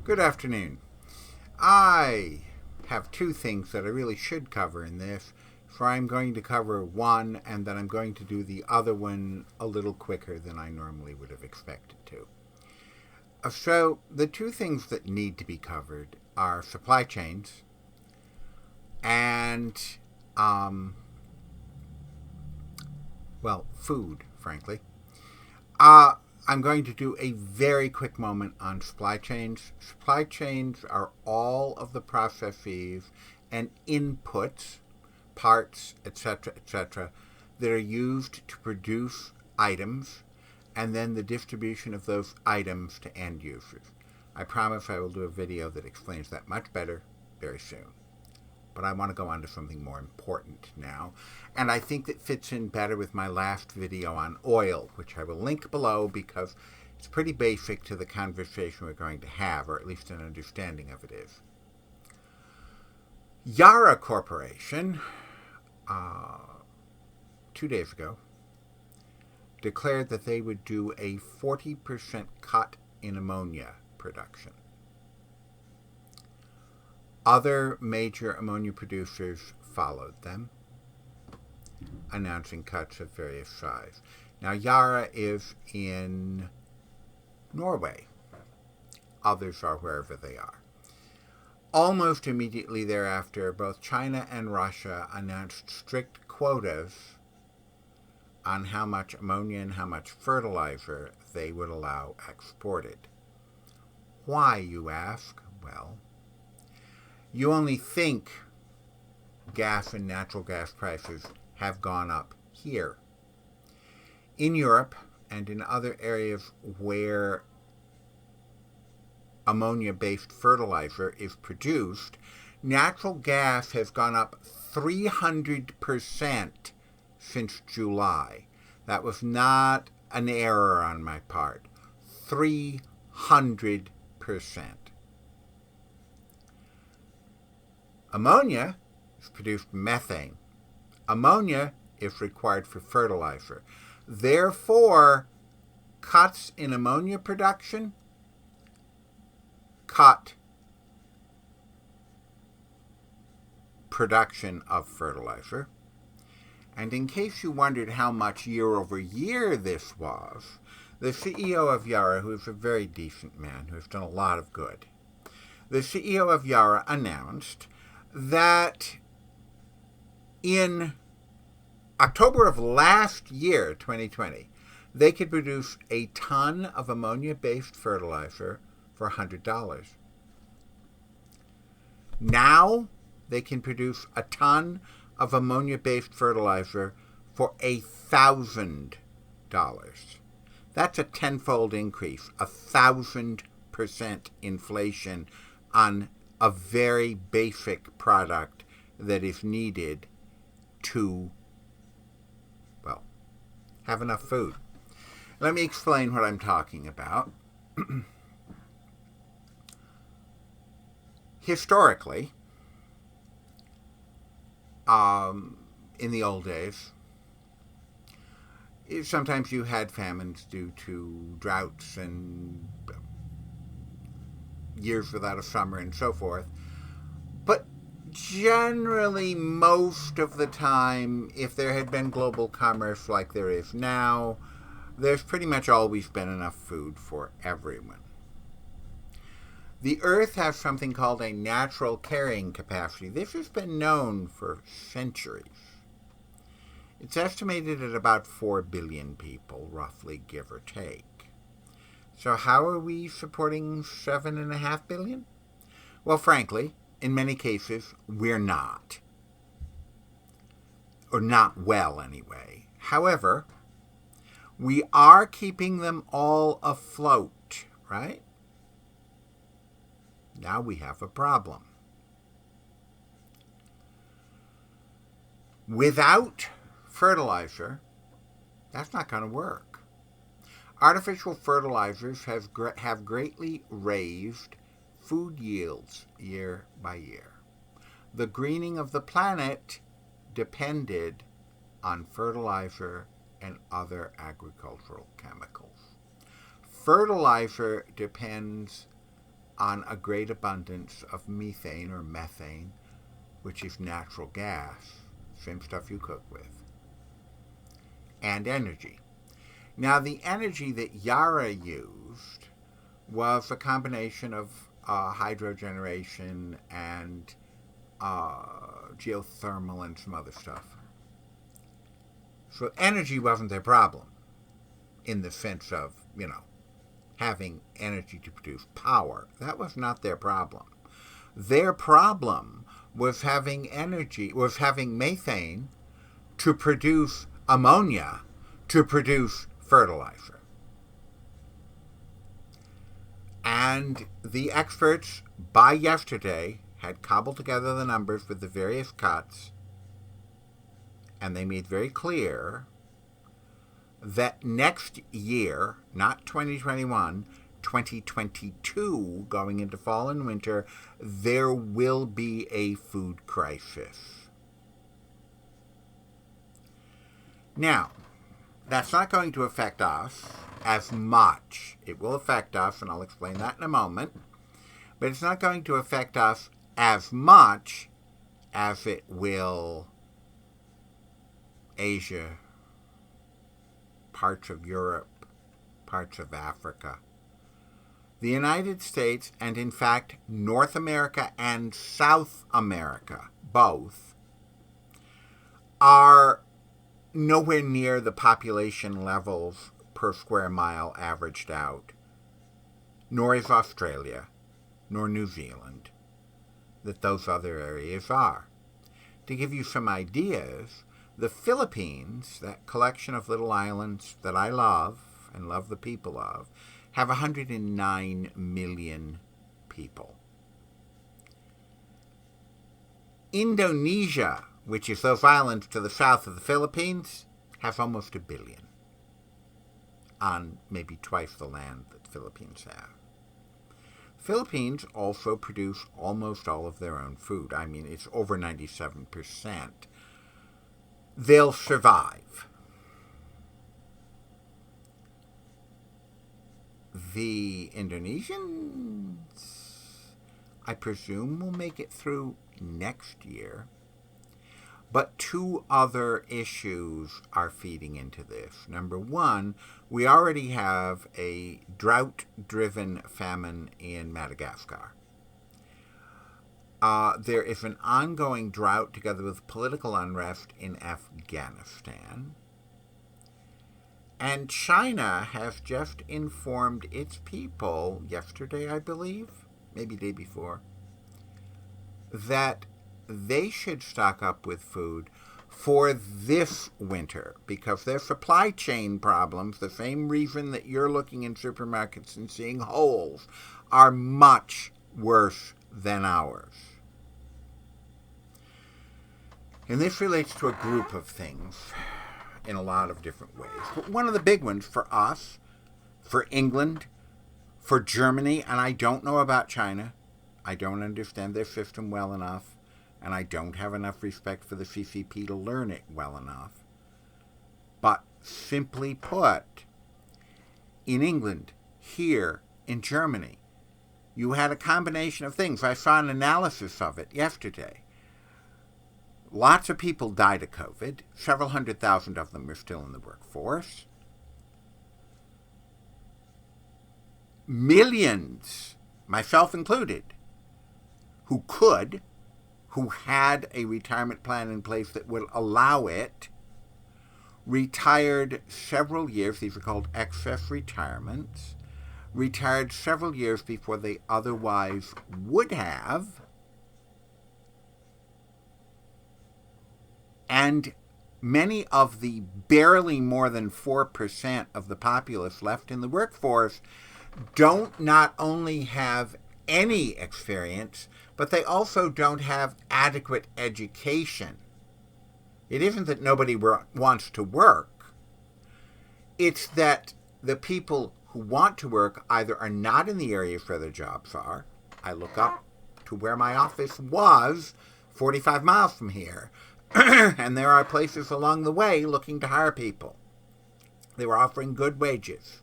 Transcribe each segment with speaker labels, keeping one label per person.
Speaker 1: Good afternoon. I have two things that I really should cover in this, so I'm going to cover one and then I'm going to do the other one a little quicker than I normally would have expected to. So, the two things that need to be covered are supply chains and, food, frankly. I'm going to do a very quick moment on supply chains. Supply chains are all of the processes and inputs, parts, etc., that are used to produce items and then the distribution of those items to end users. I promise I will do a video that explains that much better very soon. But I want to go on to something more important now. And I think that fits in better with my last video on oil, which I will link below because it's pretty basic to the conversation we're going to have, or at least an understanding of it is. Yara Corporation, 2 days ago, declared that they would do a 40% cut in ammonia production. Other major ammonia producers followed them, announcing cuts of various size. Now, Yara is in Norway. Others are wherever they are. Almost immediately thereafter, both China and Russia announced strict quotas on how much ammonia and how much fertilizer they would allow exported. Why, you ask? Well, you only think gas and natural gas prices have gone up here. In Europe and in other areas where ammonia-based fertilizer is produced, natural gas has gone up 300% since July. That was not an error on my part. 300%. Ammonia is produced from methane. Ammonia is required for fertilizer. Therefore, cuts in ammonia production cut production of fertilizer. And in case you wondered how much year over year this was, the CEO of Yara, who is a very decent man, who has done a lot of good, the CEO of Yara announced that in October of last year, 2020, they could produce a ton of ammonia-based fertilizer for $100. Now they can produce a ton of ammonia-based fertilizer for $1,000. That's a tenfold increase, 1,000% inflation on a very basic product that is needed to, have enough food. Let me explain what I'm talking about. Historically, in the old days, sometimes you had famines due to droughts and years without a summer and so forth. But generally, most of the time, if there had been global commerce like there is now, there's pretty much always been enough food for everyone. The Earth has something called a natural carrying capacity. This has been known for centuries. It's estimated at about 4 billion people, roughly, give or take. So how are we supporting 7.5 billion? Well, frankly, in many cases, we're not. Or not well, anyway. However, we are keeping them all afloat, right? Now we have a problem. Without fertilizer, that's not going to work. Artificial fertilizers have greatly raised food yields year by year. The greening of the planet depended on fertilizer and other agricultural chemicals. Fertilizer depends on a great abundance of methane or methane, which is natural gas, same stuff you cook with, and energy. Now, the energy that Yara used was a combination of hydro generation and geothermal and some other stuff. So energy wasn't their problem in the sense of, having energy to produce power. That was not their problem. Their problem was having methane to produce ammonia to produce fertilizer. And the experts, by yesterday, had cobbled together the numbers with the various cuts, and they made very clear that next year, not 2021, 2022, going into fall and winter, there will be a food crisis. Now, that's not going to affect us as much. It will affect us, and I'll explain that in a moment, but it's not going to affect us as much as it will Asia, parts of Europe, parts of Africa. The United States, and in fact North America and South America, both, are nowhere near the population levels per square mile averaged out, nor is Australia, nor New Zealand, that those other areas are. To give you some ideas, the Philippines, that collection of little islands that I love and love the people of, have 109 million people. Indonesia, which is those islands to the south of the Philippines, has almost 1 billion on maybe twice the land that the Philippines have. Philippines also produce almost all of their own food. I mean, it's over 97%. They'll survive. The Indonesians, I presume, will make it through next year. But two other issues are feeding into this. Number one, we already have a drought-driven famine in Madagascar. There is an ongoing drought together with political unrest in Afghanistan. And China has just informed its people, yesterday I believe, maybe the day before, that they should stock up with food for this winter because their supply chain problems, the same reason that you're looking in supermarkets and seeing holes, are much worse than ours. And this relates to a group of things in a lot of different ways. But one of the big ones for us, for England, for Germany, and I don't know about China. I don't understand their system well enough, and I don't have enough respect for the CCP to learn it well enough. But simply put, in England, here, in Germany, you had a combination of things. I saw an analysis of it yesterday. Lots of people died of COVID. Several 100,000 of them are still in the workforce. Millions, myself included, who had a retirement plan in place that would allow it, retired several years, these are called excess retirements, retired several years before they otherwise would have, and many of the barely more than 4% of the populace left in the workforce don't not only have any experience, but they also don't have adequate education. It isn't that nobody wants to work. It's that the people who want to work either are not in the areas where their jobs are. I look up to where my office was, 45 miles from here, and there are places along the way looking to hire people. They were offering good wages.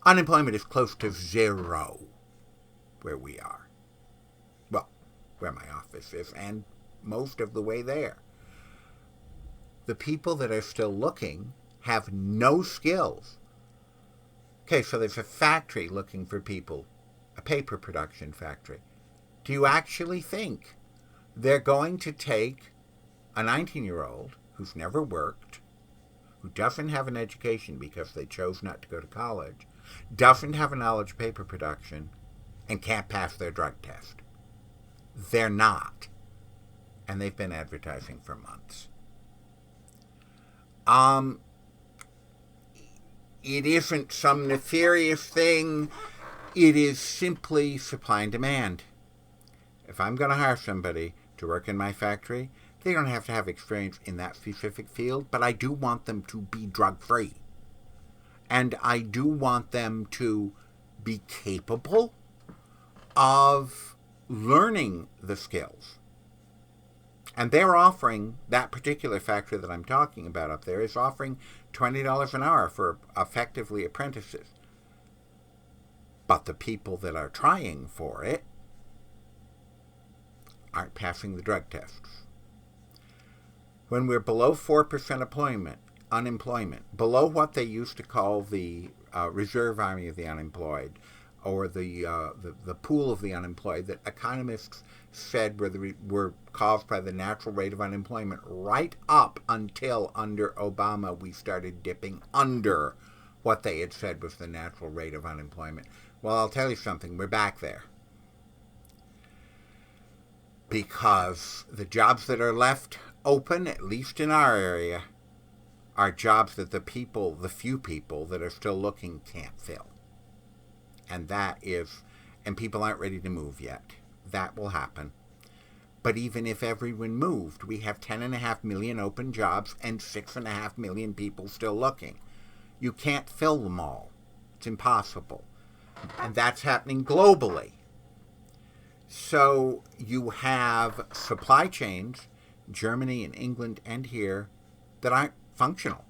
Speaker 1: Unemployment is close to zero. where we are. Well, where my office is, and most of the way there. The people that are still looking have no skills. Okay, so there's a factory looking for people, a paper production factory. Do you actually think they're going to take a 19-year-old who's never worked, who doesn't have an education because they chose not to go to college, doesn't have a knowledge of paper production, and can't pass their drug test? They're not. And they've been advertising for months. It isn't some nefarious thing. It is simply supply and demand. If I'm going to hire somebody to work in my factory, they don't have to have experience in that specific field, but I do want them to be drug-free. And I do want them to be capable of learning the skills. And they're offering, that particular factory that I'm talking about up there is offering $20 an hour for effectively apprentices. But the people that are trying for it aren't passing the drug tests. When we're below 4% unemployment, below what they used to call the reserve army of the unemployed, or the pool of the unemployed that economists said were caused by the natural rate of unemployment, right up until under Obama we started dipping under what they had said was the natural rate of unemployment. Well, I'll tell you something, we're back there. Because the jobs that are left open, at least in our area, are jobs that the few people that are still looking can't fill. And people aren't ready to move yet. That will happen. But even if everyone moved, we have 10.5 million open jobs and 6.5 million people still looking. You can't fill them all. It's impossible. And that's happening globally. So you have supply chains, Germany and England and here, that aren't functional.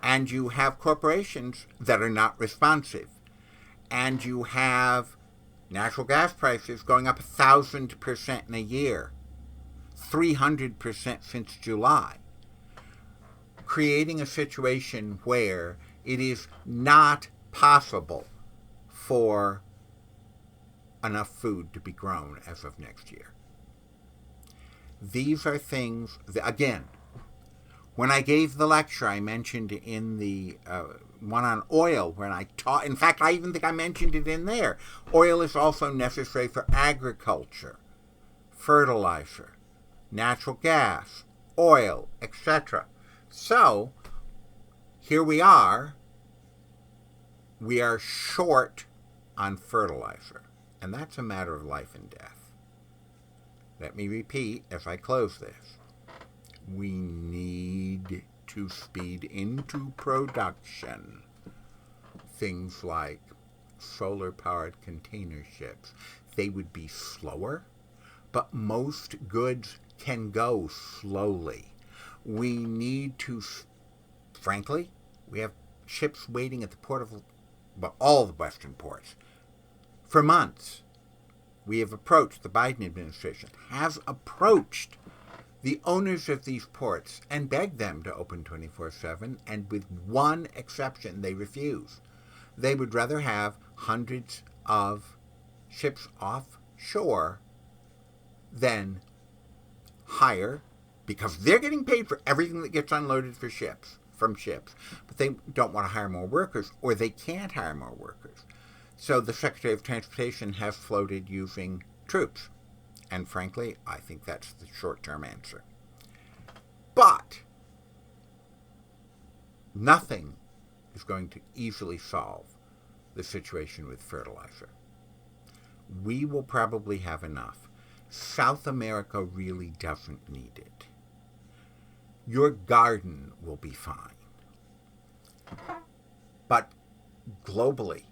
Speaker 1: And you have corporations that are not responsive. And you have natural gas prices going up 1,000% in a year, 300% since July, creating a situation where it is not possible for enough food to be grown as of next year. These are things that, again, when I gave the lecture, I mentioned in the one on oil, when I taught, in fact, I even think I mentioned it in there. Oil is also necessary for agriculture, fertilizer, natural gas, oil, etc. So, here we are short on fertilizer, and that's a matter of life and death. Let me repeat as I close this. We need to speed into production things like solar-powered container ships. They would be slower, but most goods can go slowly. We need to, frankly, we have ships waiting at the port of, all the Western ports for months. We have approached, the Biden administration has approached the owners of these ports and begged them to open 24/7, and with one exception, they refuse. They would rather have hundreds of ships offshore than hire, because they're getting paid for everything that gets unloaded from ships, but they don't want to hire more workers, or they can't hire more workers. So the Secretary of Transportation has floated using troops. And frankly, I think that's the short-term answer. But nothing is going to easily solve the situation with fertilizer. We will probably have enough. South America really doesn't need it. Your garden will be fine. But globally,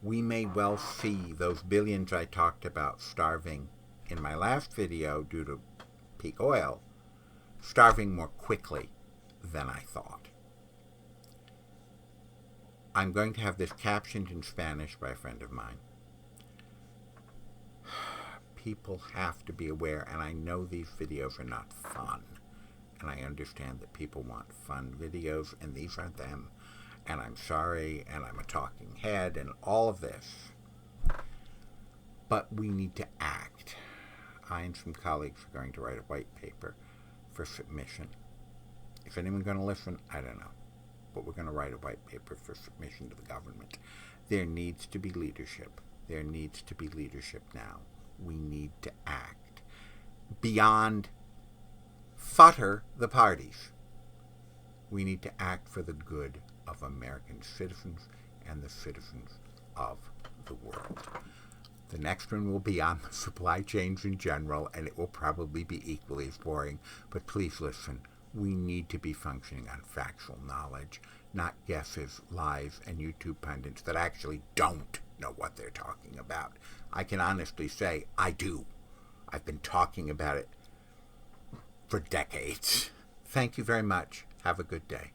Speaker 1: we may well see those billions I talked about starving in my last video due to peak oil, starving more quickly than I thought. I'm going to have this captioned in Spanish by a friend of mine. People have to be aware, and I know these videos are not fun, and I understand that people want fun videos, and these are them, and I'm sorry, and I'm a talking head, and all of this, but we need to act. I and some colleagues are going to write a white paper for submission. Is anyone going to listen? I don't know, but we're going to write a white paper for submission to the government. There needs to be leadership. There needs to be leadership now. We need to act beyond futter the parties. We need to act for the good of American citizens and the citizens of the world. The next one will be on the supply chains in general, and it will probably be equally as boring. But please listen, we need to be functioning on factual knowledge, not guesses, lies, and YouTube pundits that actually don't know what they're talking about. I can honestly say I do. I've been talking about it for decades. Thank you very much. Have a good day.